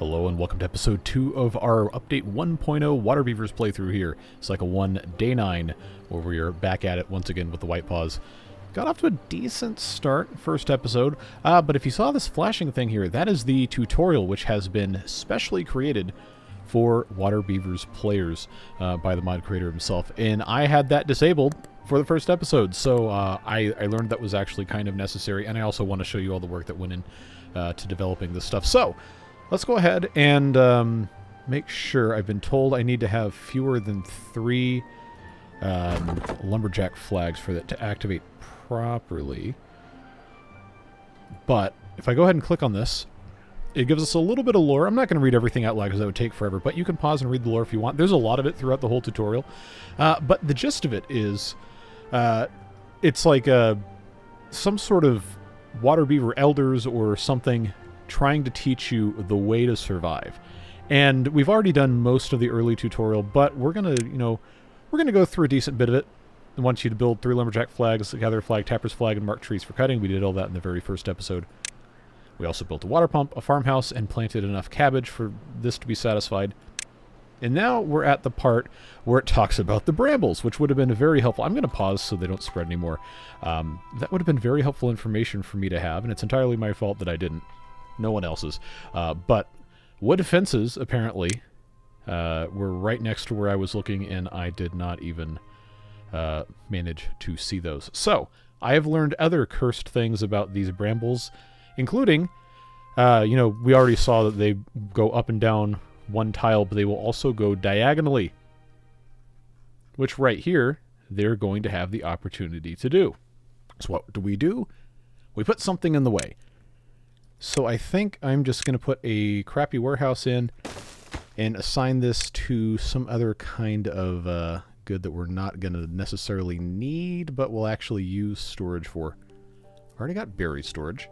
Hello and welcome to episode 2 of our Update 1.0 Waterbeavers playthrough here. Cycle 1, Day 9, where we are back at it once again with the White Paws. Got off to a decent start, first episode, but if you saw this flashing thing here, that is the tutorial which has been specially created for Waterbeavers players by the mod creator himself. And I had that disabled for the first episode, so I learned that was actually kind of necessary, and I also want to show you all the work that went in to developing this stuff. So, let's go ahead and make sure. I've been told I need to have fewer than 3 lumberjack flags for that to activate properly. But if I go ahead and click on this, it gives us a little bit of lore. I'm not going to read everything out loud because that would take forever, but you can pause and read the lore if you want. There's a lot of it throughout the whole tutorial. But the gist of it is it's like some sort of water beaver elders or something trying to teach you the way to survive. And we've already done most of the early tutorial, but we're going to, we're going to go through a decent bit of it. I want you to build 3 lumberjack flags, gather a flag, tapper's flag, and mark trees for cutting. We did all that in the very first episode. We also built a water pump, a farmhouse, and planted enough cabbage for this to be satisfied. And now we're at the part where it talks about the brambles, which would have been very helpful. I'm going to pause so they don't spread anymore. That would have been very helpful information for me to have, and it's entirely my fault that I didn't. No one else's. But wood fences, apparently, were right next to where I was looking, and I did not even manage to see those. So, I have learned other cursed things about these brambles, including, we already saw that they go up and down one tile, but they will also go diagonally, which right here, they're going to have the opportunity to do. So what do? We put something in the way. So I think I'm just going to put a crappy warehouse in and assign this to some other kind of good that we're not going to necessarily need, but we'll actually use storage for. Already got berry storage.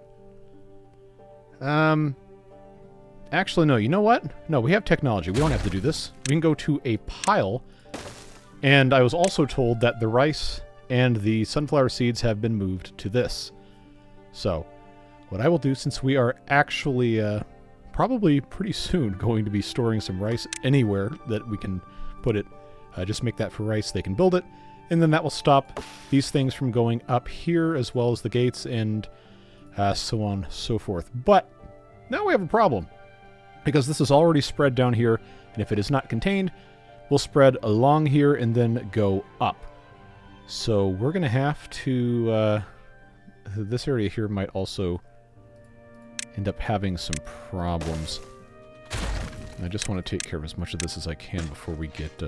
Actually, no, you know what? No, we have technology. We don't have to do this. We can go to a pile, and I was also told that the rice and the sunflower seeds have been moved to this. So, what I will do, since we are actually probably pretty soon going to be storing some rice anywhere that we can put it, just make that for rice, they can build it, and then that will stop these things from going up here as well as the gates and so on and so forth. But now we have a problem, because this is already spread down here, and if it is not contained, we'll spread along here and then go up. So we're going to have to, this area here might also end up having some problems. And I just want to take care of as much of this as I can before we get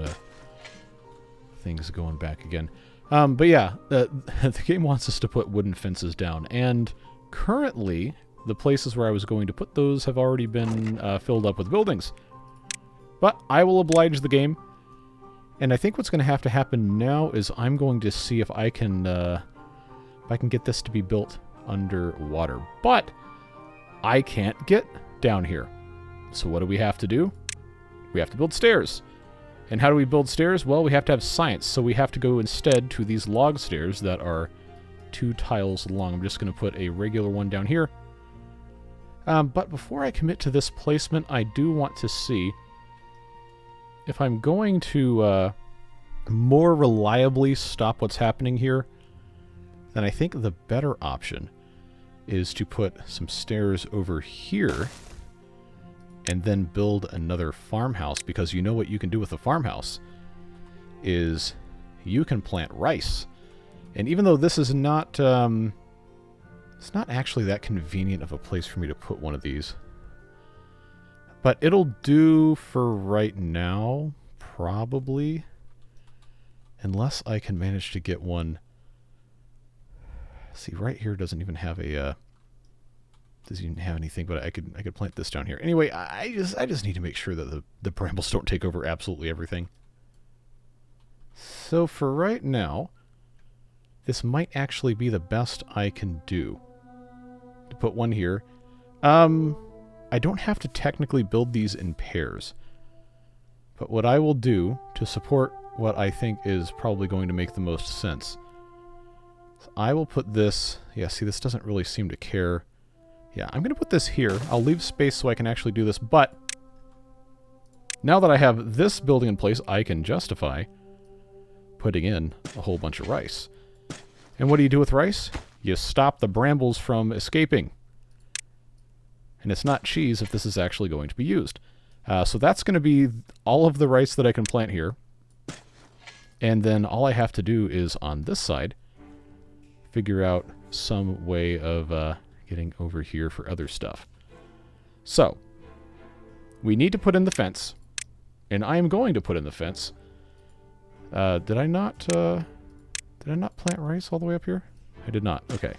things going back again. But yeah, the game wants us to put wooden fences down, and currently the places where I was going to put those have already been filled up with buildings. But I will oblige the game, and I think what's going to have to happen now is I'm going to see if I can get this to be built underwater. But I can't get down here. So what do we have to do? We have to build stairs. And how do we build stairs? Well, we have to have science, so we have to go instead to these log stairs that are 2 tiles long. I'm just going to put a regular one down here. But before I commit to this placement, I do want to see if I'm going to more reliably stop what's happening here, then I think the better option is to put some stairs over here and then build another farmhouse, because you know what you can do with a farmhouse is you can plant rice. And even though this is not it's not actually that convenient of a place for me to put one of these, but it'll do for right now, probably, unless I can manage to get one. See, right here doesn't even have a doesn't even have anything, but I could plant this down here. Anyway, I just need to make sure that the brambles don't take over absolutely everything. So for right now, this might actually be the best I can do. To put one here. I don't have to technically build these in pairs. But what I will do to support what I think is probably going to make the most sense, I will put this. Yeah, see, this doesn't really seem to care. Yeah, I'm going to put this here. I'll leave space so I can actually do this, but Now that I have this building in place, I can justify putting in a whole bunch of rice. And what do you do with rice? You stop the brambles from escaping. And it's not cheese if this is actually going to be used. So that's going to be all of the rice that I can plant here. And then all I have to do is, on this side, figure out some way of getting over here for other stuff. So, we need to put in the fence. And I am going to put in the fence. Did I not plant rice all the way up here? I did not. Okay.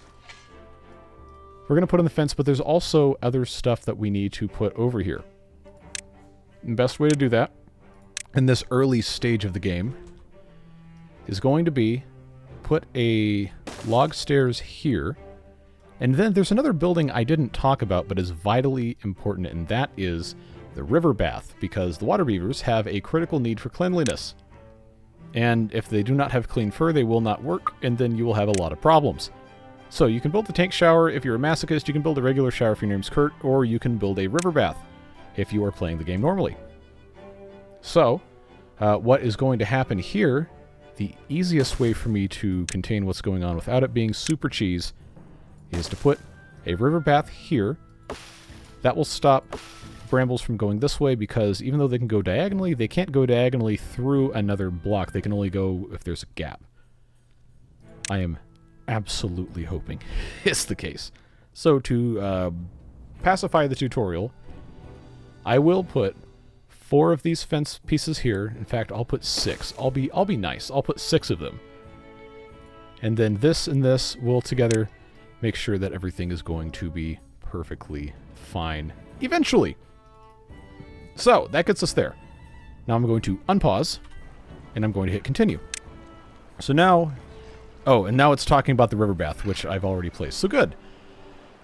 We're going to put in the fence, but there's also other stuff that we need to put over here. The best way to do that in this early stage of the game is going to be put a log stairs here. And then there's another building I didn't talk about but is vitally important, and that is the river bath, because the Waterbeavers have a critical need for cleanliness. And if they do not have clean fur, they will not work, and then you will have a lot of problems. So you can build a tank shower if you're a masochist, you can build a regular shower if your name's Kurt, or you can build a river bath if you are playing the game normally. So, what is going to happen here, the easiest way for me to contain what's going on without it being super cheese, is to put a river bath here. That will stop brambles from going this way, because even though they can go diagonally, they can't go diagonally through another block. They can only go if there's a gap. I am absolutely hoping it's the case. So to pacify the tutorial, I will put 4 of these fence pieces here. In fact, I'll put 6. I'll be nice. I'll put 6 of them. And then this and this will together make sure that everything is going to be perfectly fine eventually. So, that gets us there. Now I'm going to unpause, and I'm going to hit continue. So now... Oh, and now it's talking about the river bath, which I've already placed. So good.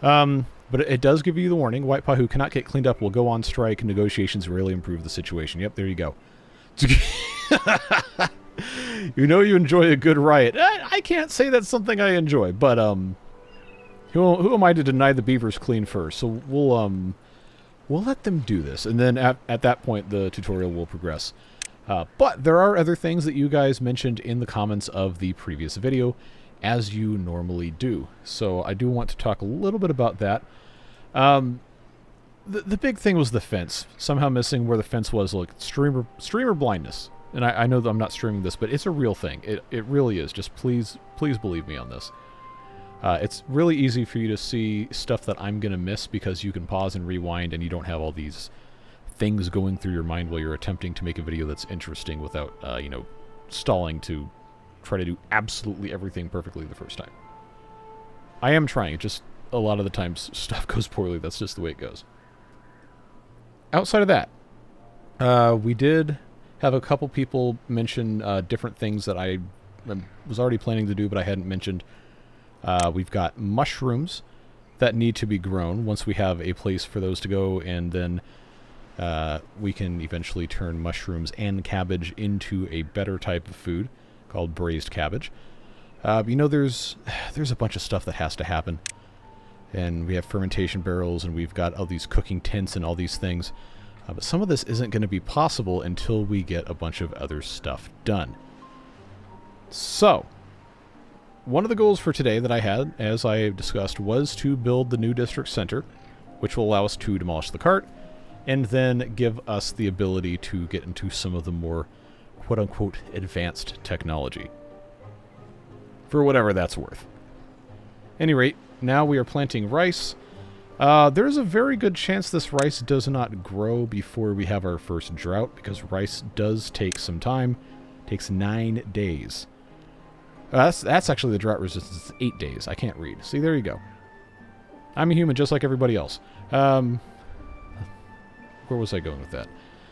But it does give you the warning. White Paw who cannot get cleaned up will go on strike, and negotiations really improve the situation. Yep, there you go. You know you enjoy a good riot. I can't say that's something I enjoy, but who am I to deny the beavers clean fur? So we'll let them do this, and then at that point the tutorial will progress. But there are other things that you guys mentioned in the comments of the previous video, as you normally do. So I do want to talk a little bit about that. The big thing was the fence. Somehow missing where the fence was, like streamer blindness. And I know that I'm not streaming this, but it's a real thing. It really is. Just please believe me on this. It's really easy for you to see stuff that I'm going to miss because you can pause and rewind and you don't have all these things going through your mind while you're attempting to make a video that's interesting without, stalling to try to do absolutely everything perfectly the first time. I am trying, just a lot of the times stuff goes poorly. That's just the way it goes. Outside of that, we did have a couple people mention different things that I was already planning to do but I hadn't mentioned. We've got mushrooms that need to be grown once we have a place for those to go, and then we can eventually turn mushrooms and cabbage into a better type of food called braised cabbage. There's a bunch of stuff that has to happen, and we have fermentation barrels, and we've got all these cooking tents and all these things, but some of this isn't going to be possible until we get a bunch of other stuff done. So, one of the goals for today that I had, as I discussed, was to build the new district center, which will allow us to demolish the cart, and then give us the ability to get into some of the more quote-unquote advanced technology. For whatever that's worth. At any rate, now we are planting rice. There's a very good chance this rice does not grow before we have our first drought, because rice does take some time. It takes 9 days. That's actually the drought resistance. 8 days. I can't read. See, there you go. I'm a human just like everybody else. Where was I going with that?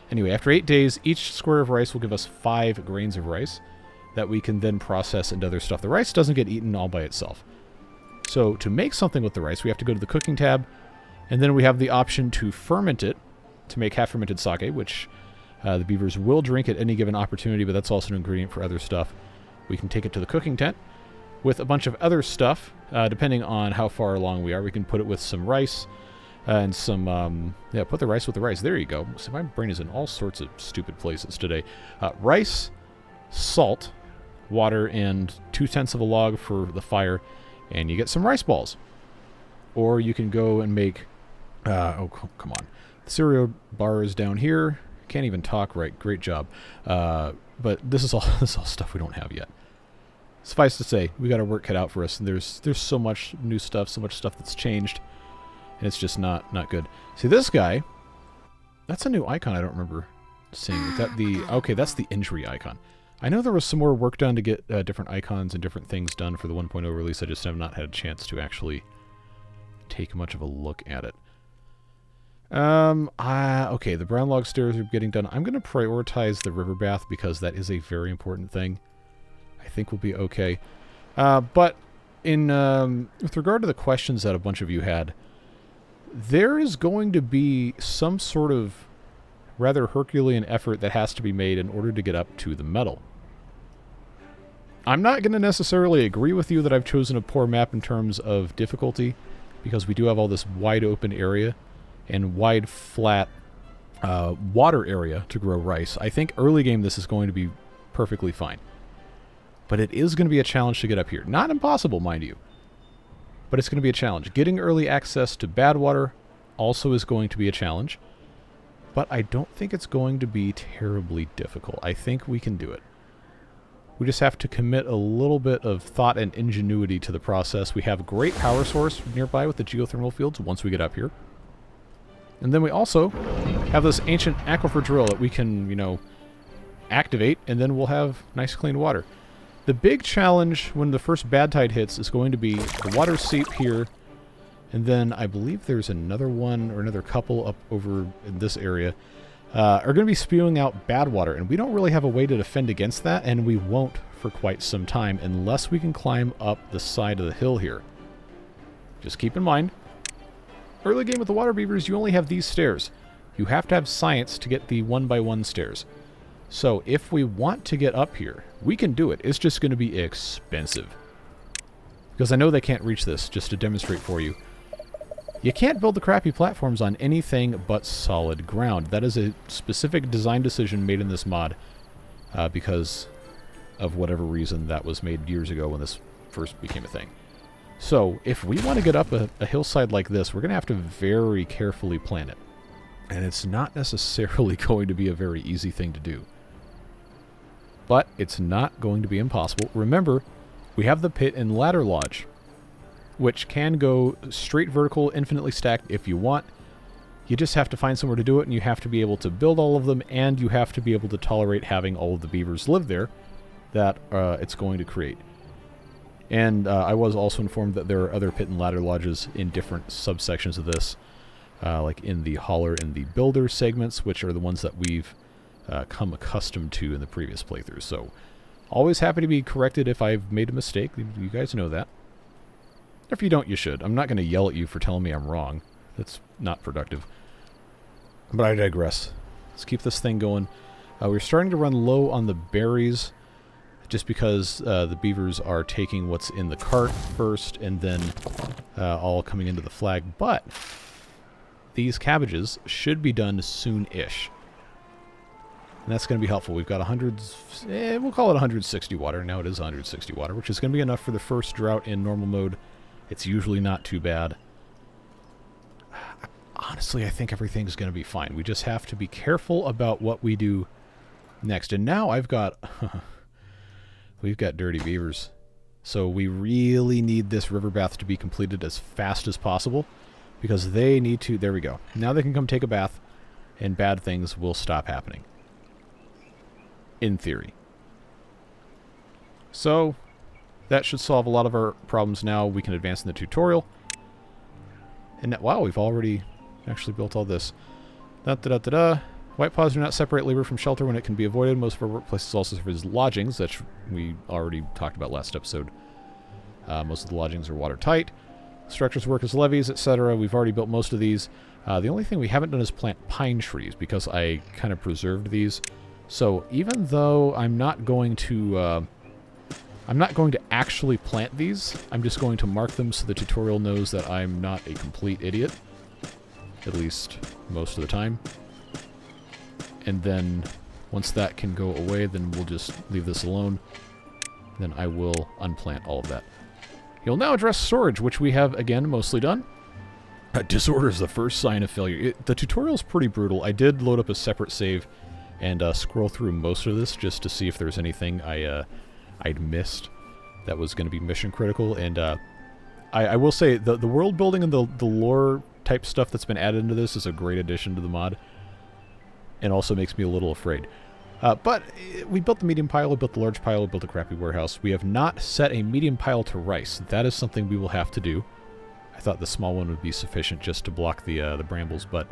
Anyway, after 8 days, each square of rice will give us 5 grains of rice that we can then process into other stuff. The rice doesn't get eaten all by itself. So to make something with the rice, we have to go to the cooking tab, and then we have the option to ferment it to make half-fermented sake, which the beavers will drink at any given opportunity, but that's also an ingredient for other stuff. We can take it to the cooking tent with a bunch of other stuff, depending on how far along we are. We can put it with some rice, And some, yeah, put the rice with the rice. There you go. So my brain is in all sorts of stupid places today. Rice, salt, water, and 2/10 of a log for the fire, and you get some rice balls. Or you can go and make, oh, come on. The cereal bar is down here. Can't even talk right. Great job. But this is all stuff we don't have yet. Suffice to say, we got our work cut out for us, and there's so much new stuff, so much stuff that's changed. And it's just not good. See, this guy, that's a new icon I don't remember seeing. Is that the... Okay, that's the injury icon. I know there was some more work done to get different icons and different things done for the 1.0 release. I just have not had a chance to actually take much of a look at it. Okay, the brown log stairs are getting done. I'm going to prioritize the river bath because that is a very important thing. I think we'll be okay. But in with regard to the questions that a bunch of you had, there is going to be some sort of rather Herculean effort that has to be made in order to get up to the metal. I'm not going to necessarily agree with you that I've chosen a poor map in terms of difficulty, because we do have all this wide open area and wide flat water area to grow rice. I think early game this is going to be perfectly fine. But it is going to be a challenge to get up here. Not impossible, mind you. But it's going to be a challenge. Getting early access to bad water also is going to be a challenge. But I don't think it's going to be terribly difficult. I think we can do it. We just have to commit a little bit of thought and ingenuity to the process. We have a great power source nearby with the geothermal fields once we get up here. And then we also have this ancient aquifer drill that we can, you know, activate, and then we'll have nice clean water. The big challenge when the first bad tide hits is going to be the water seep here, and then I believe there's another one or another couple up over in this area are going to be spewing out bad water, and we don't really have a way to defend against that, and we won't for quite some time unless we can climb up the side of the hill here. Just keep in mind, early game with the Waterbeavers, you only have these stairs. You have to have science to get the 1x1 stairs. So if we want to get up here, we can do it. It's just going to be expensive. Because I know they can't reach this, just to demonstrate for you. You can't build the crappy platforms on anything but solid ground. That is a specific design decision made in this mod because of whatever reason that was made years ago when this first became a thing. So if we want to get up a hillside like this, we're going to have to very carefully plan it. And it's not necessarily going to be a very easy thing to do. But it's not going to be impossible. Remember, we have the pit and ladder lodge, which can go straight vertical, infinitely stacked if you want. You just have to find somewhere to do it, and you have to be able to build all of them, and you have to be able to tolerate having all of the beavers live there that it's going to create. And I was also informed that there are other pit and ladder lodges in different subsections of this, like in the hauler and the builder segments, which are the ones that we've come accustomed to in the previous playthroughs. So, always happy to be corrected if I've made a mistake. You guys know that. If you don't, you should. I'm not going to yell at you for telling me I'm wrong. That's not productive. But I digress. Let's keep this thing going. We're starting to run low on the berries, just because the beavers are taking what's in the cart first, and then all coming into the flag. But these cabbages should be done soon-ish. And that's going to be helpful. We've got we'll call it 160 water. Now it is 160 water, which is going to be enough for the first drought in normal mode. It's usually not too bad. Honestly, I think everything's going to be fine. We just have to be careful about what we do next. And now I've got... we've got dirty beavers. So we really need this river bath to be completed as fast as possible, because they need to... There we go. Now they can come take a bath, and bad things will stop happening. In theory. So, that should solve a lot of our problems now. We can advance in the tutorial. And wow, we've already actually built all this. White paws do not separate labor from shelter when it can be avoided. Most of our workplaces also serve as lodgings, that we already talked about last episode. Most of the lodgings are watertight. Structures work as levees, etc. We've already built most of these. The only thing we haven't done is plant pine trees, because I kind of preserved these. So even though I'm not going to actually plant these, I'm just going to mark them so the tutorial knows that I'm not a complete idiot. at least most of the time. And then once that can go away, then we'll just leave this alone. Then I will unplant all of that. He'll now address storage, which we have, again, mostly done. Disorder is the first sign of failure. The tutorial's pretty brutal. I did load up a separate save and scroll through most of this just to see if there's anything I'd missed that was going to be mission critical. And I will say, the world building and the lore type stuff that's been added into this is a great addition to the mod. And also makes me a little afraid. But we built the medium pile, we built the large pile, we built a crappy warehouse. We have not set a medium pile to rice. That is something we will have to do. I thought the small one would be sufficient just to block the brambles, but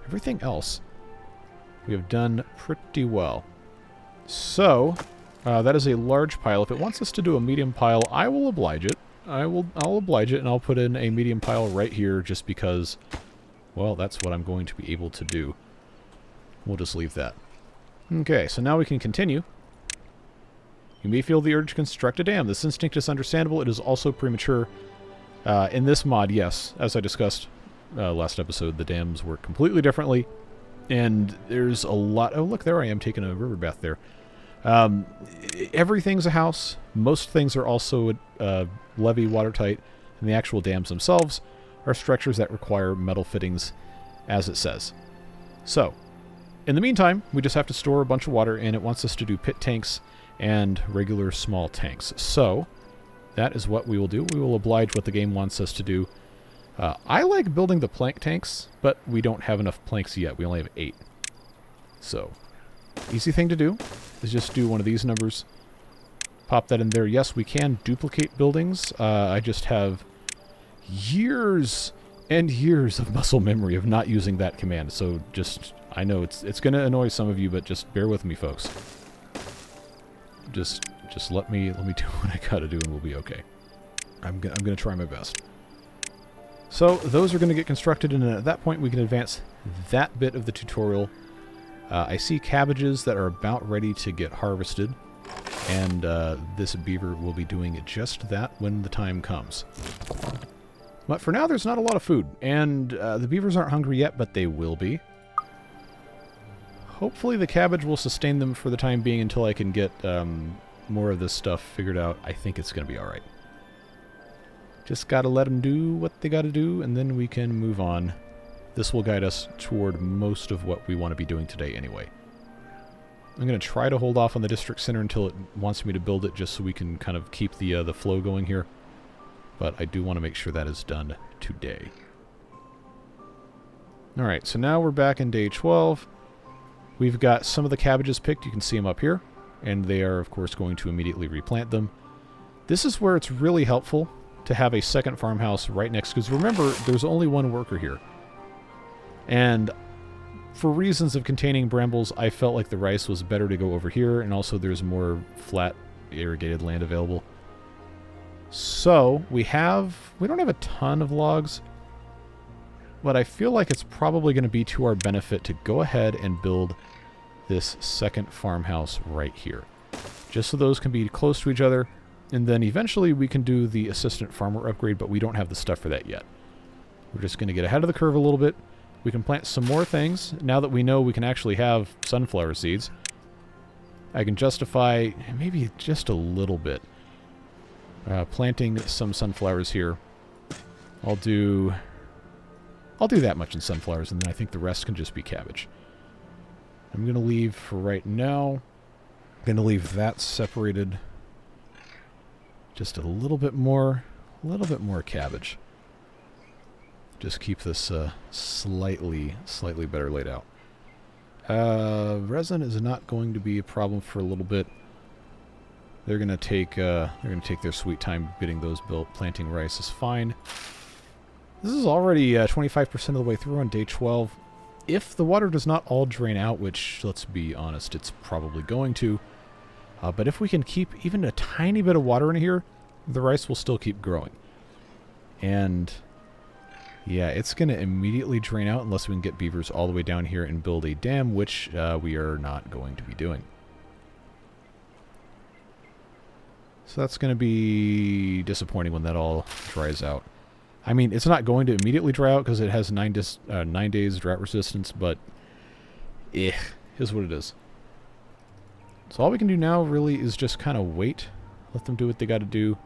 everything else we have done pretty well. So, that is a large pile. If it wants us to do a medium pile, I will oblige it. I'll oblige it, and I'll put in a medium pile right here just because, well, that's what I'm going to be able to do. We'll just leave that. Okay, so now we can continue. You may feel the urge to construct a dam. This instinct is understandable. It is also premature. In this mod, yes, as I discussed last episode, the dams work completely differently. And there's a lot... Oh, look, there I am taking a river bath there. Everything's a house. Most things are also levee watertight. And the actual dams themselves are structures that require metal fittings, as it says. So, in the meantime, we just have to store a bunch of water, and it wants us to do pit tanks and regular small tanks. So, that is what we will do. We will oblige what the game wants us to do. I like building the plank tanks, but we don't have enough planks yet. We only have 8. So, easy thing to do is just do one of these numbers. Pop that in there. Yes, we can duplicate buildings. I just have years and years of muscle memory of not using that command. So just, I know it's going to annoy some of you, but just bear with me, folks. Just let me do what I gotta do, and we'll be okay. I'm gonna try my best. So those are gonna get constructed, and at that point we can advance that bit of the tutorial. I see cabbages that are about ready to get harvested, and this beaver will be doing just that when the time comes. But for now, there's not a lot of food, and the beavers aren't hungry yet, but they will be. Hopefully the cabbage will sustain them for the time being until I can get more of this stuff figured out. I think it's going to be alright. Just got to let them do what they got to do, and then we can move on. This will guide us toward most of what we want to be doing today anyway. I'm going to try to hold off on the district center until it wants me to build it, just so we can kind of keep the flow going here. But I do want to make sure that is done today. Alright, so now we're back in day 12. We've got some of the cabbages picked. You can see them up here. And they are, of course, going to immediately replant them. This is where it's really helpful to have a second farmhouse right next. Because remember, there's only one worker here. And for reasons of containing brambles, I felt like the rice was better to go over here. And also there's more flat, irrigated land available. So, we don't have a ton of logs. But I feel like it's probably going to be to our benefit to go ahead and build this second farmhouse right here. Just so those can be close to each other. And then eventually we can do the assistant farmer upgrade, but we don't have the stuff for that yet. We're just going to get ahead of the curve a little bit. We can plant some more things. Now that we know we can actually have sunflower seeds, I can justify maybe just a little bit planting some sunflowers here. I'll do that much in sunflowers, and then I think the rest can just be cabbage. I'm going to leave for right now. I'm going to leave that separated. Just a little bit more cabbage. Just keep this slightly better laid out. Resin is not going to be a problem for a little bit. They're going to take their sweet time getting those built. Planting rice is fine. This is already 25% of the way through on day 12. If the water does not all drain out, which, let's be honest, it's probably going to, but if we can keep even a tiny bit of water in here, the rice will still keep growing. And, yeah, it's going to immediately drain out unless we can get beavers all the way down here and build a dam, which we are not going to be doing. So that's going to be disappointing when that all dries out. I mean, it's not going to immediately dry out because it has 9 days drought resistance, but here's what it is. So all we can do now really is just kind of wait. Let them do what they got to do.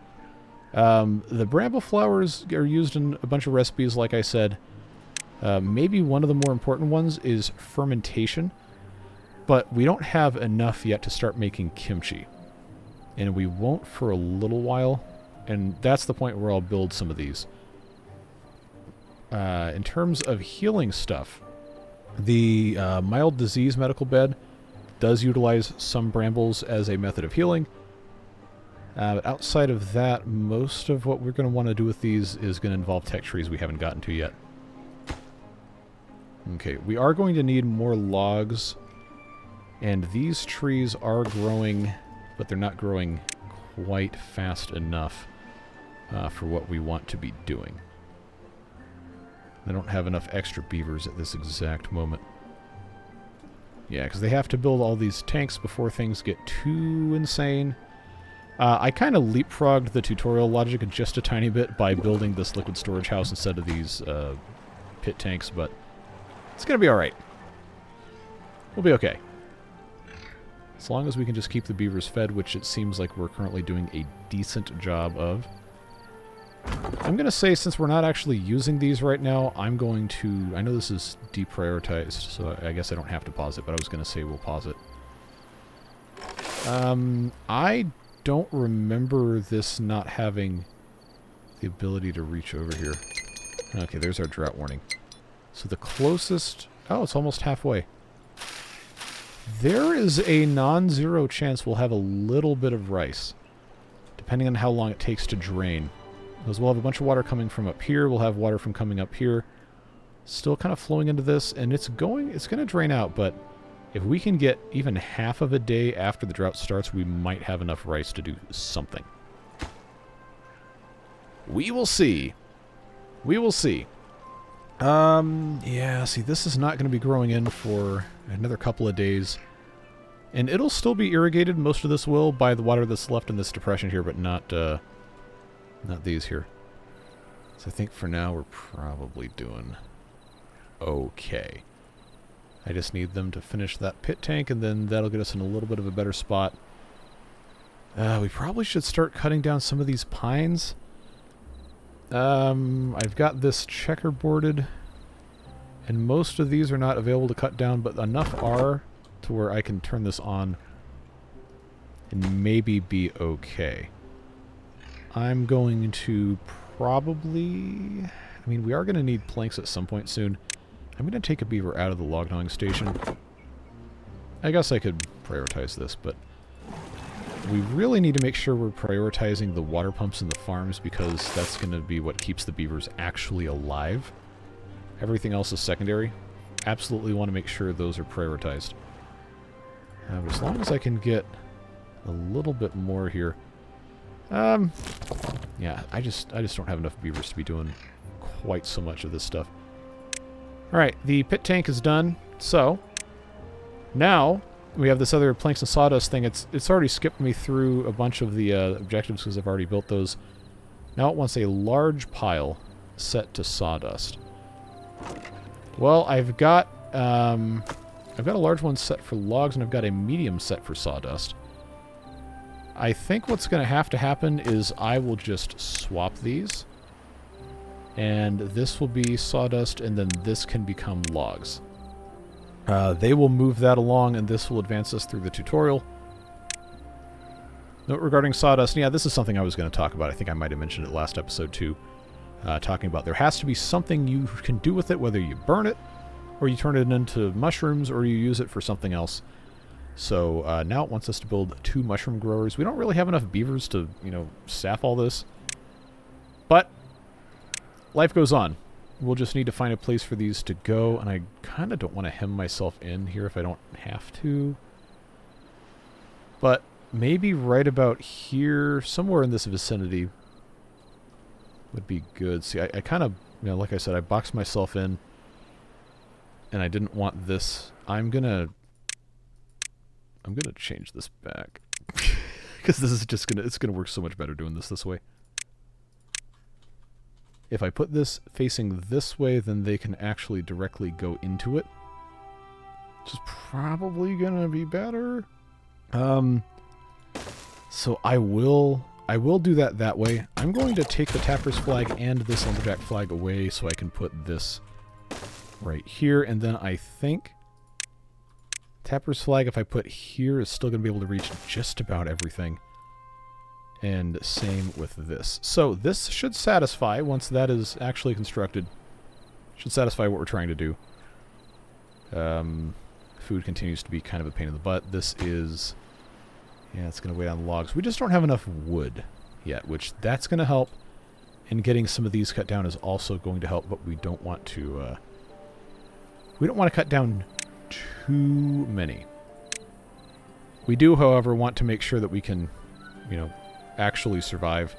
The bramble flowers are used in a bunch of recipes, like I said. Maybe one of the more important ones is fermentation, but we don't have enough yet to start making kimchi. And we won't for a little while, and that's the point where I'll build some of these. In terms of healing stuff, the mild disease medical bed does utilize some brambles as a method of healing. But outside of that, most of what we're going to want to do with these is going to involve tech trees we haven't gotten to yet. Okay, we are going to need more logs, and these trees are growing, but they're not growing quite fast enough for what we want to be doing. I don't have enough extra beavers at this exact moment. Yeah, because they have to build all these tanks before things get too insane. I kind of leapfrogged the tutorial logic just a tiny bit by building this liquid storage house instead of these pit tanks, but it's going to be alright. We'll be okay. As long as we can just keep the beavers fed, which it seems like we're currently doing a decent job of. I'm going to say, since we're not actually using these right now, I'm going to... I know this is deprioritized, so I guess I don't have to pause it, but I was going to say we'll pause it. I don't remember this not having the ability to reach over here. Okay, there's our drought warning. So the closest... Oh, it's almost halfway. There is a non-zero chance we'll have a little bit of rice, depending on how long it takes to drain. Because we'll have a bunch of water coming from up here, we'll have water from coming up here. Still kind of flowing into this, and it's going to drain out, but if we can get even half of a day after the drought starts, we might have enough rice to do something. We will see. We will see. Yeah, see, this is not going to be growing in for another couple of days. And it'll still be irrigated, most of this will, by the water that's left in this depression here, but not these here. So I think for now we're probably doing okay. I just need them to finish that pit tank, and then that'll get us in a little bit of a better spot. We probably should start cutting down some of these pines. I've got this checkerboarded, and most of these are not available to cut down, but enough are to where I can turn this on and maybe be okay. I'm going to probably... I mean, we are going to need planks at some point soon. I'm going to take a beaver out of the log gnawing station. I guess I could prioritize this, but we really need to make sure we're prioritizing the water pumps in the farms, because that's going to be what keeps the beavers actually alive. Everything else is secondary. Absolutely want to make sure those are prioritized. But as long as I can get a little bit more here. Yeah, I just don't have enough beavers to be doing quite so much of this stuff. Alright, the pit tank is done. So, now we have this other planks and sawdust thing. It's already skipped me through a bunch of the objectives because I've already built those. Now it wants a large pile set to sawdust. Well, I've got a large one set for logs, and I've got a medium set for sawdust. I think what's going to have to happen is I will just swap these. And this will be sawdust, and then this can become logs. They will move that along, and this will advance us through the tutorial. Note regarding sawdust, yeah, this is something I was going to talk about. I think I might have mentioned it last episode too. Talking about there has to be something you can do with it, whether you burn it, or you turn it into mushrooms, or you use it for something else. So now it wants us to build 2 mushroom growers. We don't really have enough beavers to, staff all this. But life goes on. We'll just need to find a place for these to go, and I kind of don't want to hem myself in here if I don't have to. But maybe right about here, somewhere in this vicinity, would be good. See, I kind of, like I said, I boxed myself in, and I didn't want this. I'm gonna change this back because this is just it's gonna work so much better doing this way. If I put this facing this way, then they can actually directly go into it. Which is probably going to be better. So I will do that way. I'm going to take the Tapper's flag and this Lumberjack flag away so I can put this right here. And then I think Tapper's flag, if I put here, is still going to be able to reach just about everything. And same with this. So this should satisfy, once that is actually constructed, should satisfy what we're trying to do. Food continues to be kind of a pain in the butt. This is... yeah, it's going to weigh on the logs. We just don't have enough wood yet, which that's going to help. And getting some of these cut down is also going to help, but we don't want to... we don't want to cut down too many. We do, however, want to make sure that we can, you know, actually survive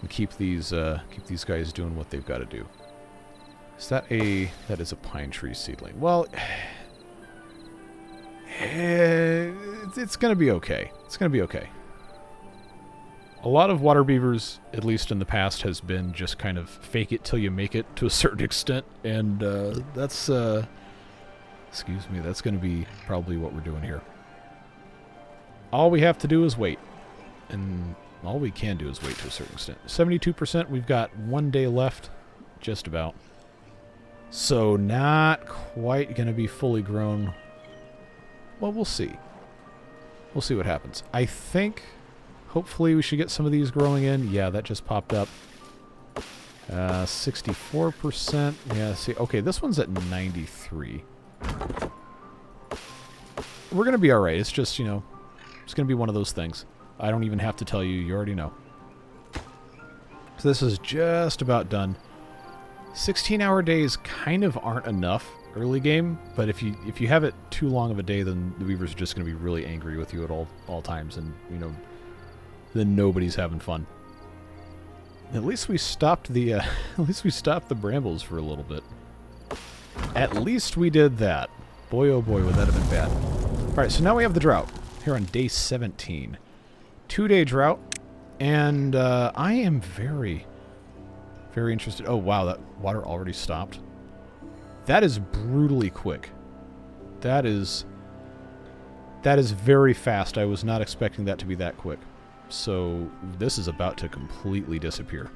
and keep these guys doing what they've got to do. Is that a... that is a pine tree seedling. Well... it's going to be okay. It's going to be okay. A lot of water beavers, at least in the past, has been just kind of fake it till you make it to a certain extent, and that's, excuse me, that's going to be probably what we're doing here. All we have to do is wait, and all we can do is wait to a certain extent. 72%, we've got 1 day left, just about. So not quite going to be fully grown. Well, we'll see. We'll see what happens. I think, hopefully, we should get some of these growing in. Yeah, that just popped up. 64%. Yeah, see, okay, this one's at 93. We're going to be all right. It's just, you know, it's going to be one of those things. I don't even have to tell you. You already know. So this is just about done. 16-hour days kind of aren't enough early game, but if you have it too long of a day, then the beavers are just going to be really angry with you at all times, and you know, then nobody's having fun. At least we stopped the at least we stopped the brambles for a little bit. At least we did that. Boy, oh boy, would that have been bad. All right, so now we have the drought here on day 17. 2-day drought, and I am very, very interested. Oh wow, that water already stopped. That is brutally quick. That is very fast. I was not expecting that to be that quick. So this is about to completely disappear.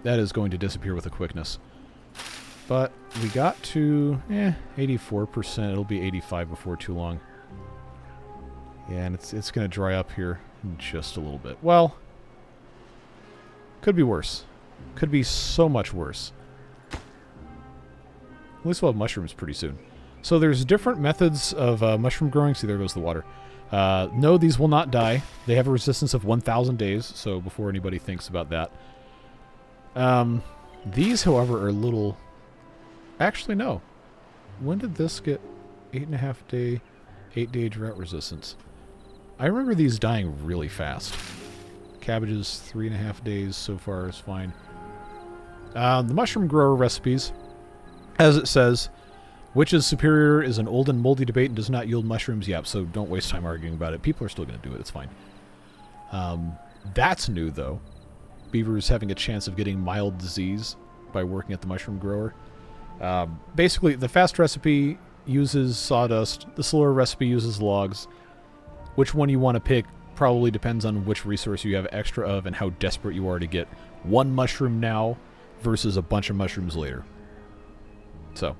That is going to disappear with a quickness. But we got to 84%. It'll be 85 before too long. Yeah, and it's going to dry up here in just a little bit. Well, could be worse. Could be so much worse. At least we'll have mushrooms pretty soon. So there's different methods of mushroom growing. See, there goes the water. No, these will not die. They have a resistance of 1,000 days, so before anybody thinks about that. These, however, are little... Actually, no. When did this get 8.5-day, 8-day drought resistance? I remember these dying really fast. Cabbages, 3.5 days so far is fine. The mushroom grower recipes... As it says, which is superior is an old and moldy debate and does not yield mushrooms. Yep, so don't waste time arguing about it. People are still going to do it. It's fine. That's new, though. Beavers having a chance of getting mild disease by working at the mushroom grower. Basically, the fast recipe uses sawdust. The slower recipe uses logs. Which one you want to pick probably depends on which resource you have extra of and how desperate you are to get one mushroom now versus a bunch of mushrooms later. So,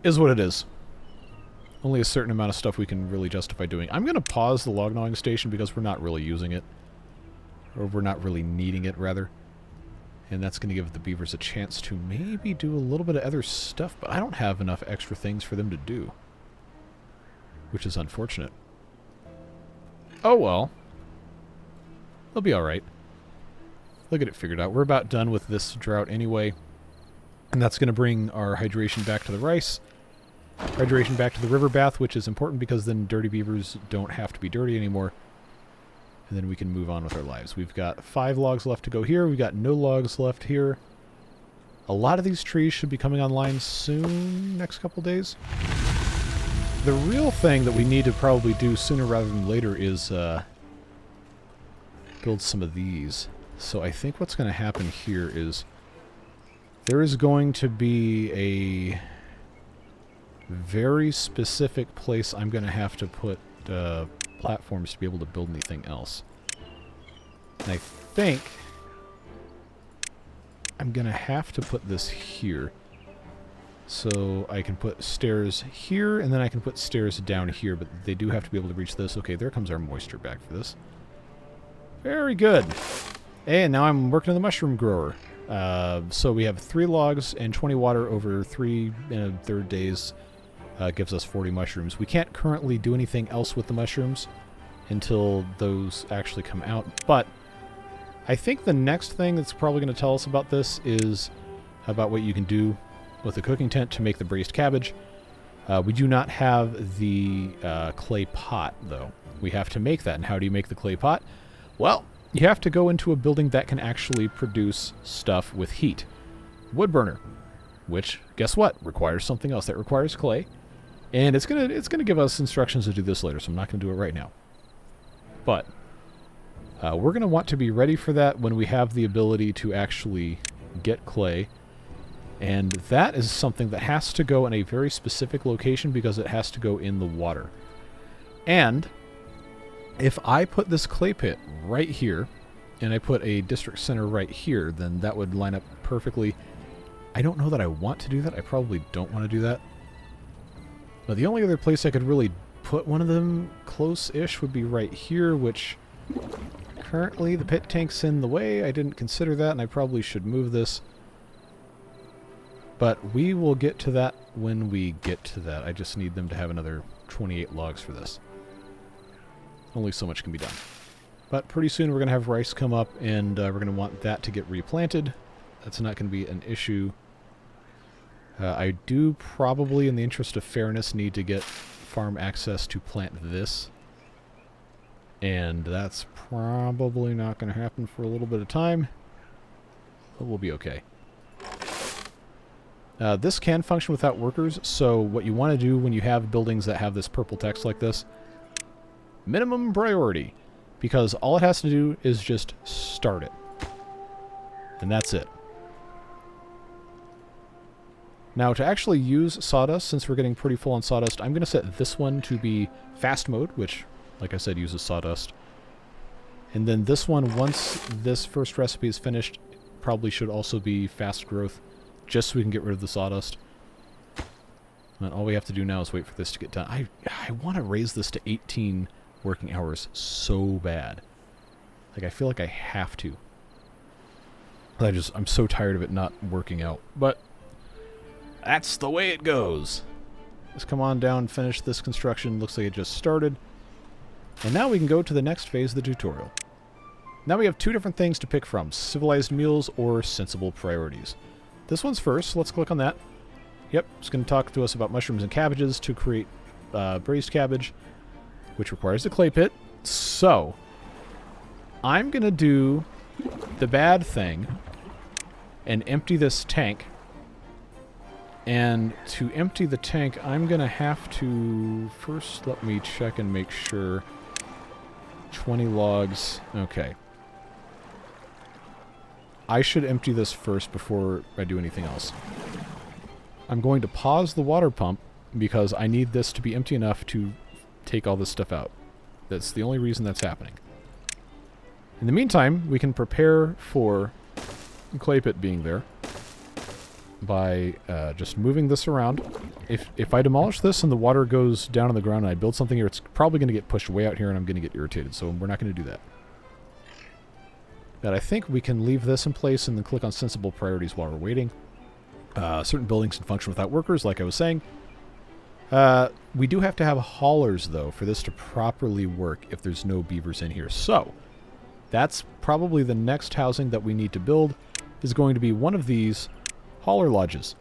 is what it is. Only a certain amount of stuff we can really justify doing. I'm going to pause the log gnawing station because we're not really using it. Or we're not really needing it, rather. And that's going to give the beavers a chance to maybe do a little bit of other stuff, but I don't have enough extra things for them to do. Which is unfortunate. Oh well. They'll be alright. They'll get it figured out. We're about done with this drought anyway. And that's going to bring our hydration back to the rice. Hydration back to the river bath, which is important because then dirty beavers don't have to be dirty anymore. And then we can move on with our lives. We've got 5 logs left to go here. We've got no logs left here. A lot of these trees should be coming online soon, next couple days. The real thing that we need to probably do sooner rather than later is build some of these. So I think what's going to happen here is there is going to be a very specific place I'm going to have to put platforms to be able to build anything else. And I think I'm going to have to put this here. So I can put stairs here, and then I can put stairs down here, but they do have to be able to reach this. Okay, there comes our moisture back for this. Very good. And now I'm working on the mushroom grower. So we have 3 logs and 20 water over 3 1/3 days. Gives us 40 mushrooms. We can't currently do anything else with the mushrooms until those actually come out. But I think the next thing that's probably going to tell us about this is about what you can do with the cooking tent to make the braised cabbage. We do not have the clay pot, though. We have to make that. And how do you make the clay pot? Well, you have to go into a building that can actually produce stuff with heat. Wood burner, which, guess what, requires something else. That requires clay. And it's gonna give us instructions to do this later, so I'm not going to do it right now. But we're going to want to be ready for that when we have the ability to actually get clay. And that is something that has to go in a very specific location because it has to go in the water. And if I put this clay pit right here, and I put a district center right here, then that would line up perfectly. I don't know that I want to do that. I probably don't want to do that. But the only other place I could really put one of them close-ish would be right here, which currently the pit tank's in the way. I didn't consider that, and I probably should move this. But we will get to that when we get to that. I just need them to have another 28 logs for this. Only so much can be done. But pretty soon we're going to have rice come up, and we're going to want that to get replanted. That's not going to be an issue. I do probably, in the interest of fairness, need to get farm access to plant this. And that's probably not going to happen for a little bit of time. But we'll be okay. This can function without workers, so what you want to do when you have buildings that have this purple text like this, minimum priority, because all it has to do is just start it. And that's it. Now, to actually use sawdust, since we're getting pretty full on sawdust, I'm going to set this one to be fast mode, which, like I said, uses sawdust. And then this one, once this first recipe is finished, probably should also be fast growth, just so we can get rid of the sawdust. And all we have to do now is wait for this to get done. I want to raise this to 18 working hours so bad. Like, I feel like I have to. I'm so tired of it not working out. But that's the way it goes. Let's come on down and finish this construction. Looks like it just started. And now we can go to the next phase of the tutorial. Now we have 2 different things to pick from. Civilized meals or sensible priorities. This one's first, so let's click on that. Yep, it's going to talk to us about mushrooms and cabbages to create braised cabbage, which requires a clay pit. So, I'm going to do the bad thing and empty this tank. And to empty the tank, I'm going to have to... First, let me check and make sure. 20 logs. Okay. I should empty this first before I do anything else. I'm going to pause the water pump because I need this to be empty enough to take all this stuff out. That's the only reason that's happening. In the meantime, we can prepare for the clay pit being there by just moving this around. If I demolish this and the water goes down on the ground and I build something here, it's probably going to get pushed way out here and I'm going to get irritated, so we're not going to do that. But I think we can leave this in place and then click on sensible priorities while we're waiting. Certain buildings can function without workers, like I was saying. We do have to have haulers, though, for this to properly work if there's no beavers in here. So, that's probably the next housing that we need to build, is going to be one of these hauler lodges.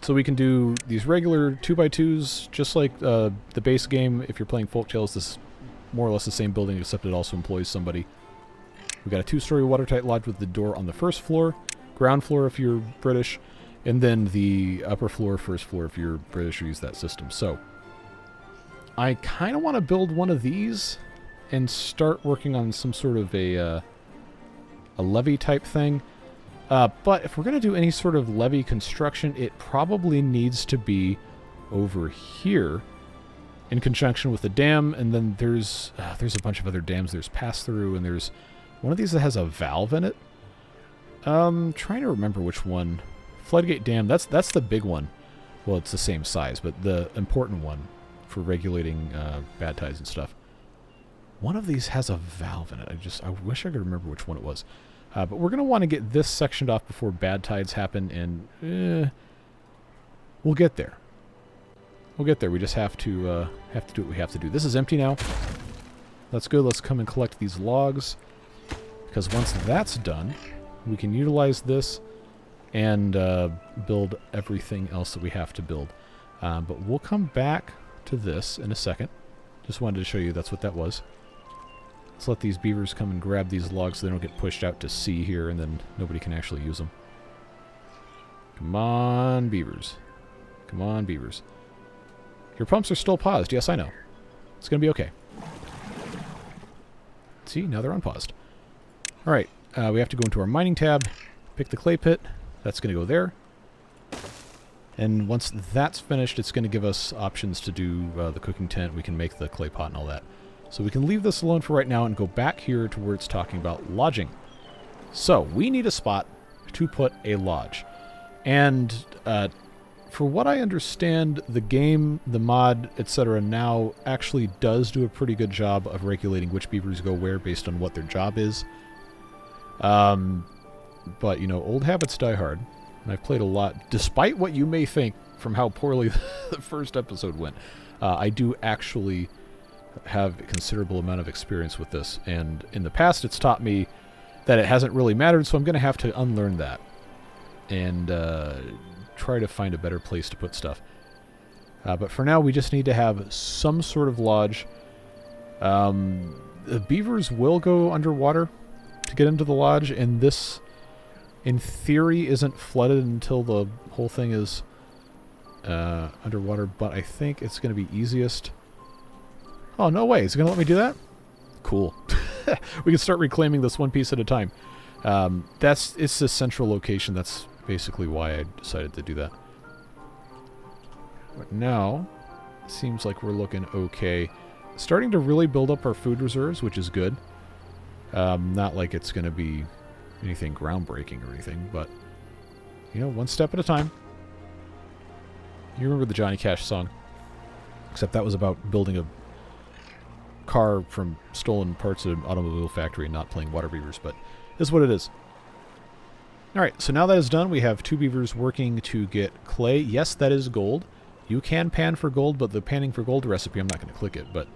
So we can do these regular 2x2s, just like the base game. If you're playing Folk Tales, this is more or less the same building, except it also employs somebody. We've got a 2-story watertight lodge with the door on the first floor, ground floor if you're British, and then the upper floor, first floor if you're British or use that system. So, I kind of want to build one of these and start working on some sort of a levee type thing. But if we're going to do any sort of levee construction, it probably needs to be over here in conjunction with the dam. And then there's a bunch of other dams. There's pass-through, and there's one of these that has a valve in it. Trying to remember which one. Floodgate Dam, that's the big one. Well, it's the same size, but the important one for regulating bad tides and stuff. One of these has a valve in it. I wish I could remember which one it was. But we're going to want to get this sectioned off before bad tides happen, and we'll get there. We'll get there. We just have to do what we have to do. This is empty now. That's good. Let's come and collect these logs, because once that's done, we can utilize this and build everything else that we have to build. But we'll come back to this in a second. Just wanted to show you that's what that was. Let's let these beavers come and grab these logs so they don't get pushed out to sea here, and then nobody can actually use them. Come on, beavers. Come on, beavers. Your pumps are still paused. Yes, I know. It's going to be okay. See, now they're unpaused. All right, we have to go into our mining tab, pick the clay pit. That's going to go there. And once that's finished, it's going to give us options to do the cooking tent. We can make the clay pot and all that. So we can leave this alone for right now and go back here to where it's talking about lodging. So we need a spot to put a lodge. And for what I understand, the game, the mod, etc. now actually does do a pretty good job of regulating which beavers go where based on what their job is. But, you know, old habits die hard. And I've played a lot, despite what you may think from how poorly the first episode went. I do actually have a considerable amount of experience with this, and in the past it's taught me that it hasn't really mattered, so I'm going to have to unlearn that and try to find a better place to put stuff. But for now, we just need to have some sort of lodge. The beavers will go underwater to get into the lodge, and this, in theory, isn't flooded until the whole thing is underwater, but I think it's going to be easiest. Oh, no way. Is it going to let me do that? Cool. We can start reclaiming this one piece at a time. It's a central location. That's basically why I decided to do that. But now, it seems like we're looking okay. Starting to really build up our food reserves, which is good. Not like it's going to be anything groundbreaking or anything, but, you know, one step at a time. You remember the Johnny Cash song? Except that was about building a car from stolen parts of an automobile factory and not playing Waterbeavers, but this is what it is. Alright, so now that is done, we have 2 beavers working to get clay. Yes, that is gold. You can pan for gold, but the panning for gold recipe, I'm not going to click it, but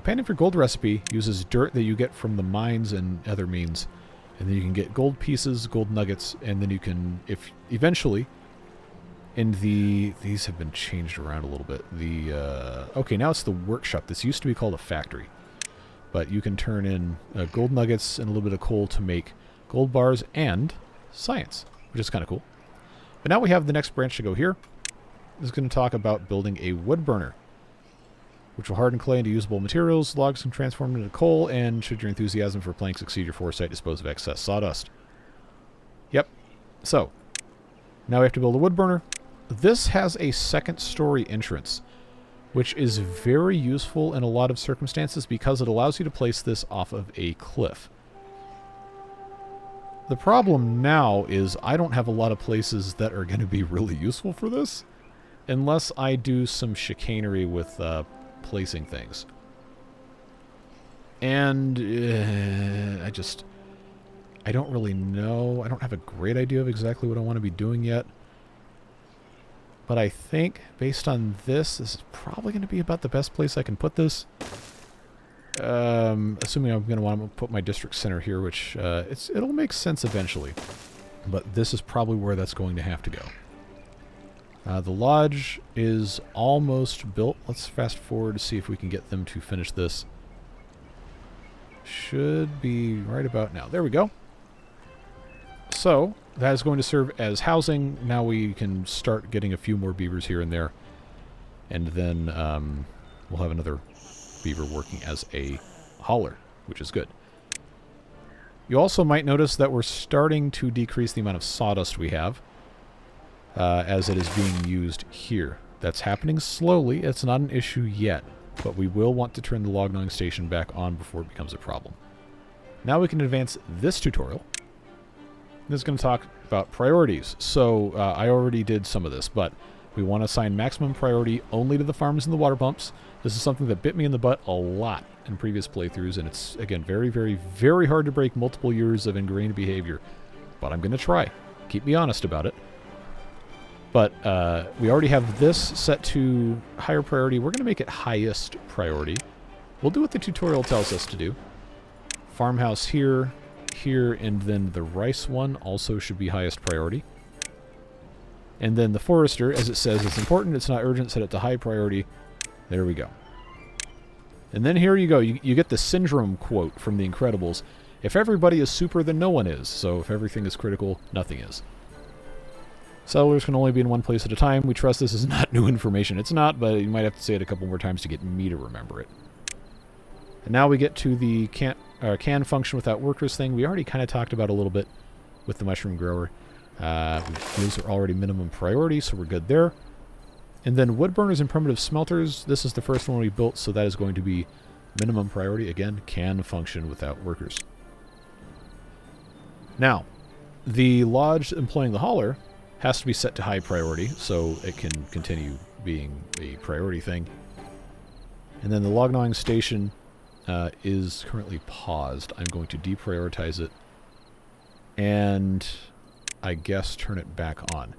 panning for gold recipe uses dirt that you get from the mines and other means, and then you can get gold pieces, gold nuggets, and then you can, if eventually, these have been changed around a little bit. Okay, now it's the workshop. This used to be called a factory, but you can turn in gold nuggets and a little bit of coal to make gold bars and science, which is kind of cool. But now we have the next branch to go here. This is going to talk about building a wood burner, which will harden clay into usable materials. Logs can transform into coal, and should your enthusiasm for planks exceed your foresight, dispose of excess sawdust. Yep. So, now we have to build a wood burner. This has a second-story entrance, which is very useful in a lot of circumstances because it allows you to place this off of a cliff. The problem now is I don't have a lot of places that are going to be really useful for this, unless I do some chicanery with placing things. And I don't really know. I don't have a great idea of exactly what I want to be doing yet. But I think, based on this is probably going to be about the best place I can put this. Assuming I'm going to want to put my district center here, which it'll make sense eventually. But this is probably where that's going to have to go. The lodge is almost built. Let's fast forward to see if we can get them to finish this. Should be right about now. There we go. So, that is going to serve as housing. Now we can start getting a few more beavers here and there. And then we'll have another beaver working as a hauler, which is good. You also might notice that we're starting to decrease the amount of sawdust we have as it is being used here. That's happening slowly. It's not an issue yet, but we will want to turn the log gnawing station back on before it becomes a problem. Now we can advance this tutorial. This is going to talk about priorities. So I already did some of this, but we want to assign maximum priority only to the farms and the water pumps. This is something that bit me in the butt a lot in previous playthroughs, and it's, again, very, very, very hard to break multiple years of ingrained behavior. But I'm going to try. Keep me honest about it. But we already have this set to higher priority. We're going to make it highest priority. We'll do what the tutorial tells us to do. Farmhouse here, here, and then the rice one also should be highest priority. And then the forester, as it says, it's important, it's not urgent, set it to high priority. There we go. And then here you go. You get the syndrome quote from The Incredibles. If everybody is super, then no one is. So if everything is critical, nothing is. Settlers can only be in one place at a time. We trust this is not new information. It's not, but you might have to say it a couple more times to get me to remember it. And now we get to the can function without workers thing. We already kind of talked about a little bit with the mushroom grower. Those are already minimum priority, so we're good there. And then wood burners and primitive smelters. This is the first one we built, so that is going to be minimum priority. Again, can function without workers. Now, the lodge employing the hauler has to be set to high priority, so it can continue being a priority thing. And then the log gnawing station is currently paused. I'm going to deprioritize it and I guess turn it back on.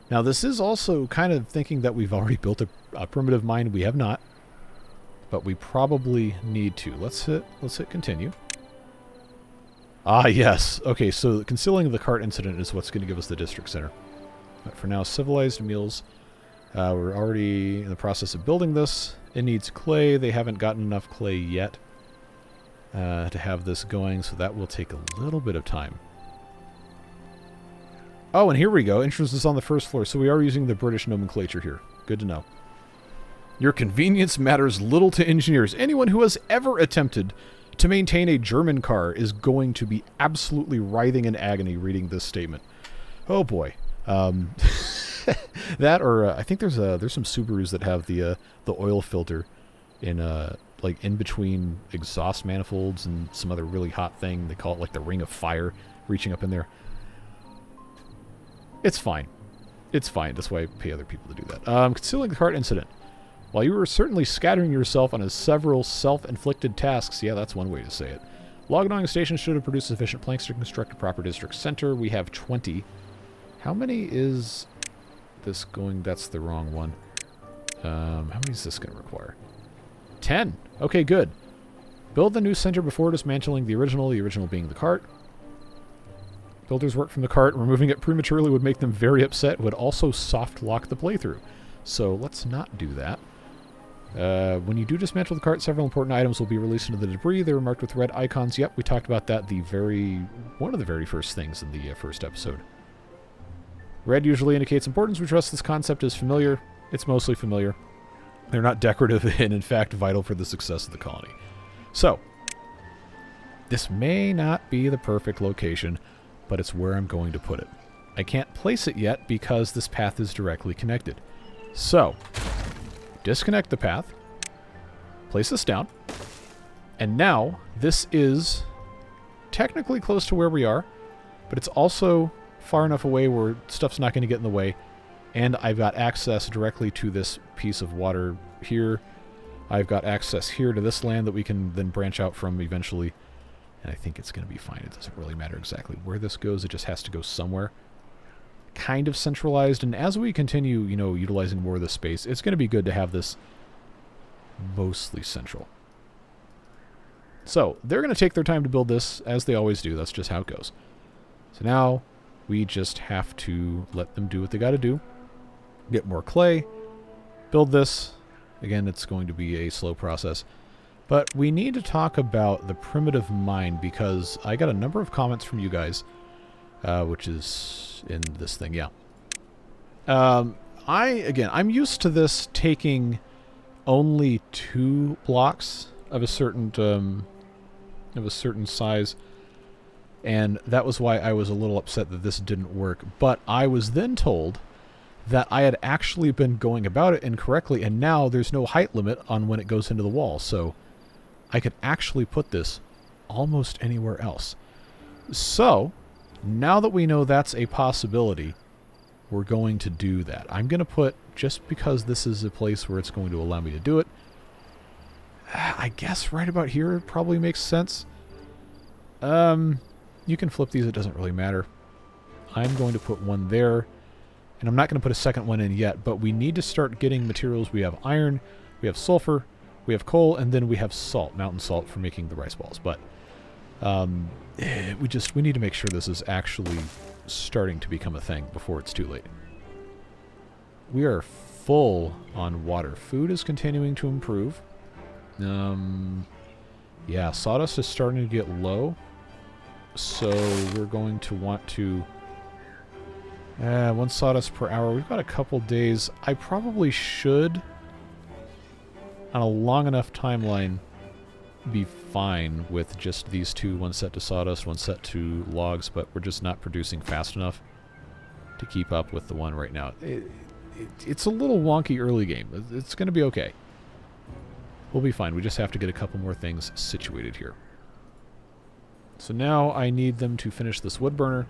Now this is also kind of thinking that we've already built a primitive mine. We have not, but we probably need to. Let's hit continue. Ah, yes. Okay, so concealing the cart incident is what's going to give us the district center. But for now, civilized meals. We're already in the process of building this. It needs clay. They haven't gotten enough clay yet to have this going, so that will take a little bit of time. Oh, and here we go. Entrance is on the first floor, so we are using the British nomenclature here. Good to know. Your convenience matters little to engineers. Anyone who has ever attempted to maintain a German car is going to be absolutely writhing in agony reading this statement. Oh boy. That, or I think there's some Subarus that have the oil filter in like in between exhaust manifolds and some other really hot thing. They call it like the ring of fire reaching up in there. It's fine. It's fine. That's why I pay other people to do that. Concealing the cart incident. While you were certainly scattering yourself on several self-inflicted tasks, yeah, that's one way to say it, log gnawing station should have produced sufficient planks to construct a proper district center. We have 20. How many is this going? That's the wrong one. How many is this going to require? 10. Okay, good. Build the new center before dismantling the original being the cart. Builders work from the cart. Removing it prematurely would make them very upset. It would also soft lock the playthrough. So let's not do that. When you do dismantle the cart, several important items will be released into the debris. They were marked with red icons. Yep, we talked about that one of the very first things in the first episode. Red usually indicates importance. We trust this concept is familiar. It's mostly familiar. They're not decorative and, in fact, vital for the success of the colony. So, this may not be the perfect location, but it's where I'm going to put it. I can't place it yet because this path is directly connected. So, disconnect the path, place this down, and now this is technically close to where we are, but it's also far enough away where stuff's not going to get in the way, and I've got access directly to this piece of water here. I've got access here to this land that we can then branch out from eventually, and I think it's going to be fine. It doesn't really matter exactly where this goes. It just has to go somewhere. Kind of centralized, and as we continue, utilizing more of this space, it's going to be good to have this mostly central. So, they're going to take their time to build this, as they always do. That's just how it goes. So now, we just have to let them do what they got to do. Get more clay, build this. Again, it's going to be a slow process. But we need to talk about the primitive mine, because I got a number of comments from you guys, which is in this thing, yeah. I'm used to this taking only 2 blocks of a certain size. And that was why I was a little upset that this didn't work. But I was then told that I had actually been going about it incorrectly, and now there's no height limit on when it goes into the wall. So I could actually put this almost anywhere else. So now that we know that's a possibility, we're going to do that. I'm going to put, just because this is a place where it's going to allow me to do it, I guess right about here probably makes sense. You can flip these, it doesn't really matter. I'm going to put one there, and I'm not going to put a second one in yet, but we need to start getting materials. We have iron, we have sulfur, we have coal, and then we have salt, mountain salt, for making the rice balls. But we need to make sure this is actually starting to become a thing before it's too late. We are full on water. Food is continuing to improve. Yeah, sawdust is starting to get low. So we're going to want to... 1 sawdust per hour. We've got a couple days. I probably should, on a long enough timeline, be fine with just these two. One set to sawdust, one set to logs, but we're just not producing fast enough to keep up with the one right now. It's a little wonky early game. It's going to be okay. We'll be fine. We just have to get a couple more things situated here. So now I need them to finish this wood burner,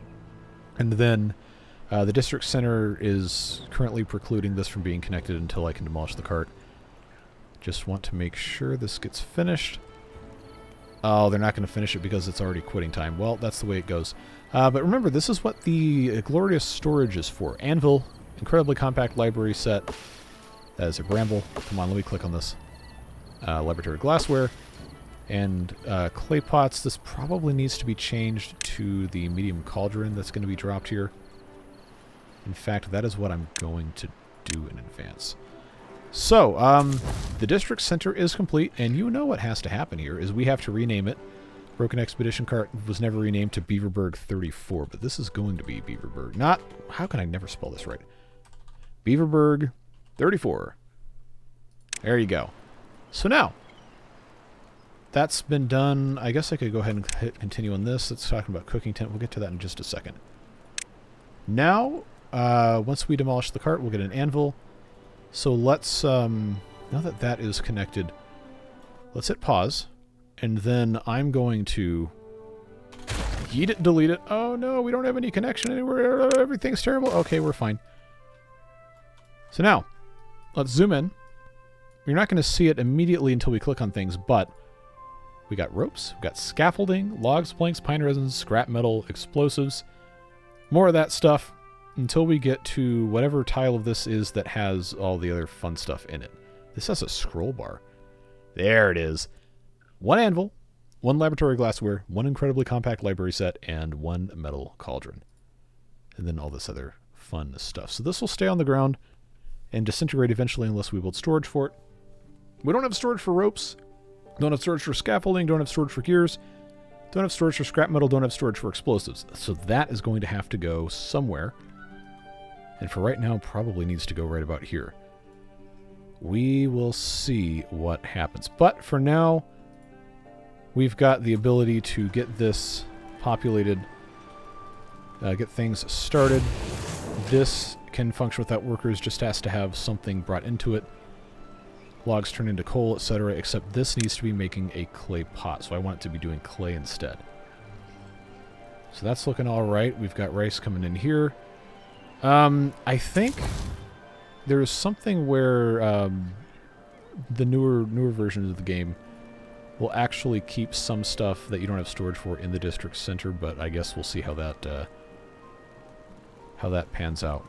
and then the district center is currently precluding this from being connected until I can demolish the cart. Just want to make sure this gets finished. Oh, they're not going to finish it because it's already quitting time. Well, that's the way it goes. But remember, this is what the glorious storage is for. Anvil, incredibly compact library set. That is a bramble. Come on, let me click on this. Laboratory glassware. And clay pots. This probably needs to be changed to the medium cauldron that's going to be dropped here. In fact, that is what I'm going to do in advance. So, the district center is complete, and you know what has to happen here is we have to rename it. Broken Expedition Cart was never renamed to Beaverburg 34, but this is going to be Beaverburg. Not, how can I never spell this right? Beaverburg 34. There you go. So now, that's been done. I guess I could go ahead and hit continue on this. It's talking about cooking tent. We'll get to that in just a second. Now, once we demolish the cart, we'll get an anvil. So let's, now that that is connected, let's hit pause. And then I'm going to yeet it, delete it. Oh no, we don't have any connection anywhere. Everything's terrible. Okay, we're fine. So now, let's zoom in. You're not going to see it immediately until we click on things, but we got ropes, we got scaffolding, logs, planks, pine resins, scrap metal, explosives. More of that stuff until we get to whatever tile of this is that has all the other fun stuff in it. This has a scroll bar. There it is. 1 anvil, 1 laboratory glassware, 1 incredibly compact library set, and 1 metal cauldron. And then all this other fun stuff. So this will stay on the ground and disintegrate eventually unless we build storage for it. We don't have storage for ropes. Don't have storage for scaffolding. Don't have storage for gears. Don't have storage for scrap metal. Don't have storage for explosives. So that is going to have to go somewhere. And for right now, probably needs to go right about here. We will see what happens. But for now, we've got the ability to get this populated, get things started. This can function without workers, just has to have something brought into it. Logs turn into coal, etc., except this needs to be making a clay pot, so I want it to be doing clay instead. So that's looking all right. We've got rice coming in here. I think there's something where the newer versions of the game will actually keep some stuff that you don't have storage for in the district center, but I guess we'll see how that pans out.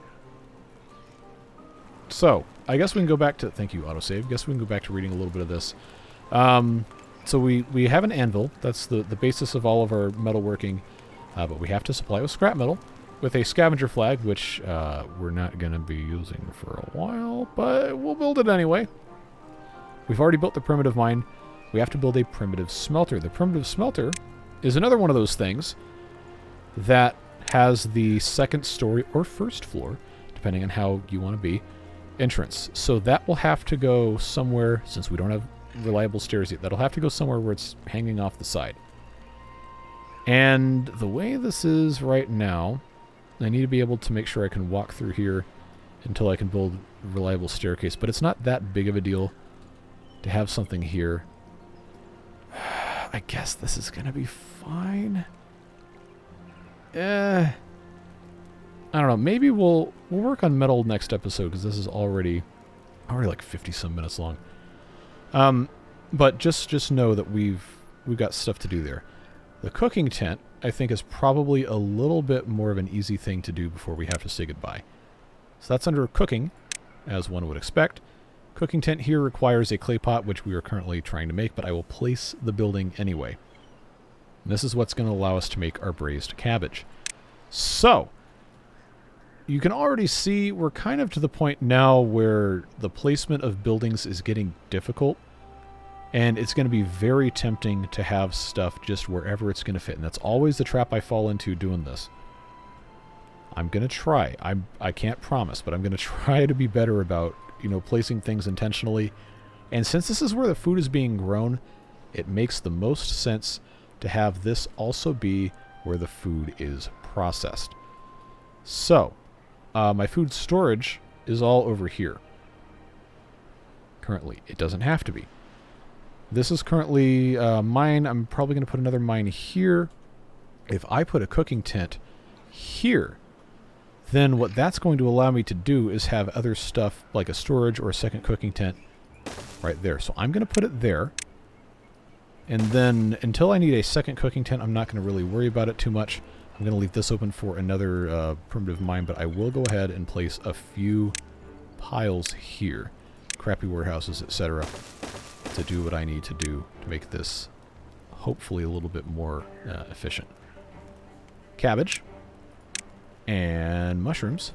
So, I guess we can go back to... Thank you, autosave. Guess we can go back to reading a little bit of this. So we have an anvil. That's the basis of all of our metalworking. But we have to supply it with scrap metal. With a scavenger flag, which we're not going to be using for a while. But we'll build it anyway. We've already built the primitive mine. We have to build a primitive smelter. The primitive smelter is another one of those things that has the second story or first floor, depending on how you want to be, entrance. So that will have to go somewhere, since we don't have reliable stairs yet, that'll have to go somewhere where it's hanging off the side. And the way this is right now, I need to be able to make sure I can walk through here until I can build a reliable staircase. But it's not that big of a deal to have something here. I guess this is going to be fine. I don't know. Maybe we'll work on metal next episode because this is already like 50-some minutes long. But just know that we've got stuff to do there. The cooking tent, I think, is probably a little bit more of an easy thing to do before we have to say goodbye. So that's under cooking, as one would expect. Cooking tent here requires a clay pot, which we are currently trying to make, but I will place the building anyway. And this is what's going to allow us to make our braised cabbage. So, you can already see we're kind of to the point now where the placement of buildings is getting difficult. And it's going to be very tempting to have stuff just wherever it's going to fit. And that's always the trap I fall into doing this. I'm going to try. I can't promise, but I'm going to try to be better about, placing things intentionally. And since this is where the food is being grown, it makes the most sense to have this also be where the food is processed. So, my food storage is all over here. Currently, it doesn't have to be. This is currently mine. I'm probably going to put another mine here. If I put a cooking tent here, then what that's going to allow me to do is have other stuff like a storage or a second cooking tent right there. So I'm going to put it there. And then until I need a second cooking tent, I'm not going to really worry about it too much. I'm going to leave this open for another primitive mine, but I will go ahead and place a few piles here. Crappy warehouses, etc. to do what I need to do to make this hopefully a little bit more efficient. Cabbage. And mushrooms.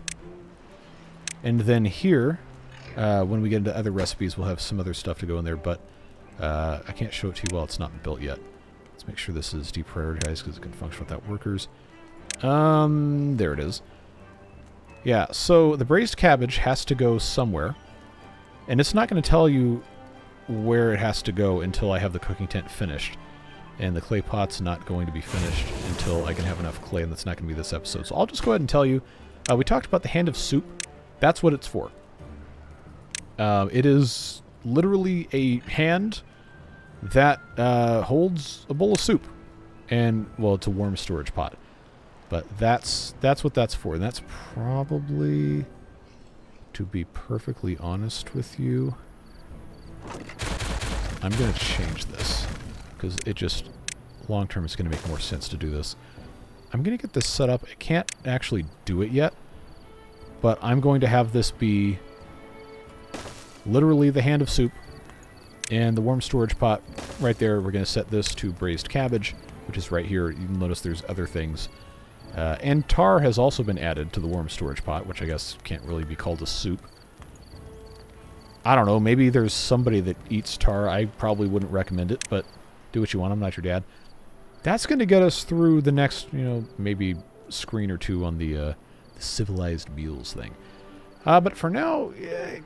And then here, when we get into other recipes, we'll have some other stuff to go in there, but I can't show it to you while it's not built yet. Let's make sure this is deprioritized because it can function without workers. There it is. Yeah, so the braised cabbage has to go somewhere. And it's not going to tell you where it has to go until I have the cooking tent finished. And the clay pot's not going to be finished until I can have enough clay, and that's not going to be this episode. So I'll just go ahead and tell you. We talked about the hand of soup. That's what it's for. It is literally a hand that holds a bowl of soup. And, well, it's a warm storage pot. But that's what that's for. And that's probably, to be perfectly honest with you, I'm going to change this. Because it just, long term, it's going to make more sense to do this. I'm going to get this set up. I can't actually do it yet. But I'm going to have this be literally the hand of soup. And the warm storage pot right there, we're going to set this to braised cabbage, which is right here. You'll notice there's other things. And tar has also been added to the warm storage pot, which I guess can't really be called a soup. I don't know. Maybe there's somebody that eats tar. I probably wouldn't recommend it, but do what you want. I'm not your dad. That's going to get us through the next, maybe screen or two on the civilized meals thing. But for now,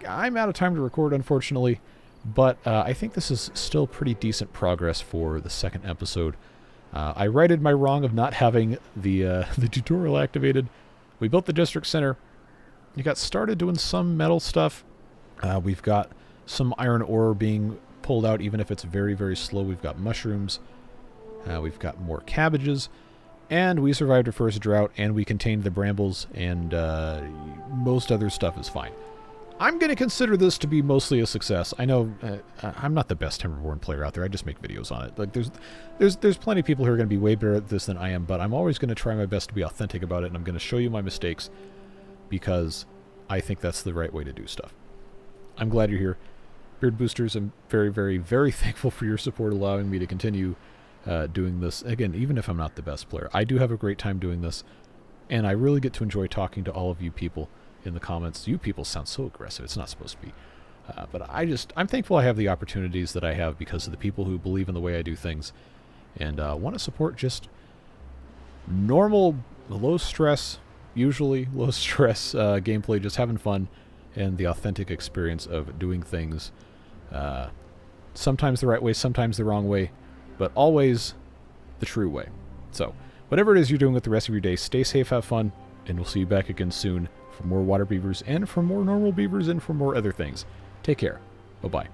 I'm out of time to record, unfortunately. But I think this is still pretty decent progress for the second episode. I righted my wrong of not having the tutorial activated. We built the district center. We got started doing some metal stuff. We've got some iron ore being pulled out, even if it's very, very slow. We've got mushrooms. We've got more cabbages. And we survived our first drought, and we contained the brambles, and most other stuff is fine. I'm going to consider this to be mostly a success. I know I'm not the best Timberborn player out there. I just make videos on it. Like there's plenty of people who are going to be way better at this than I am, but I'm always going to try my best to be authentic about it, and I'm going to show you my mistakes because I think that's the right way to do stuff. I'm glad you're here. Beard Boosters, I'm very, very, very thankful for your support allowing me to continue doing this. Again, even if I'm not the best player, I do have a great time doing this, and I really get to enjoy talking to all of you people in the comments. You people sound so aggressive. It's not supposed to be. But I'm thankful I have the opportunities that I have because of the people who believe in the way I do things and want to support just normal, low-stress, usually low-stress gameplay, just having fun and the authentic experience of doing things sometimes the right way, sometimes the wrong way, but always the true way. So, whatever it is you're doing with the rest of your day, stay safe, have fun, and we'll see you back again soon for more water beavers and for more normal beavers and for more other things. Take care. Bye-bye.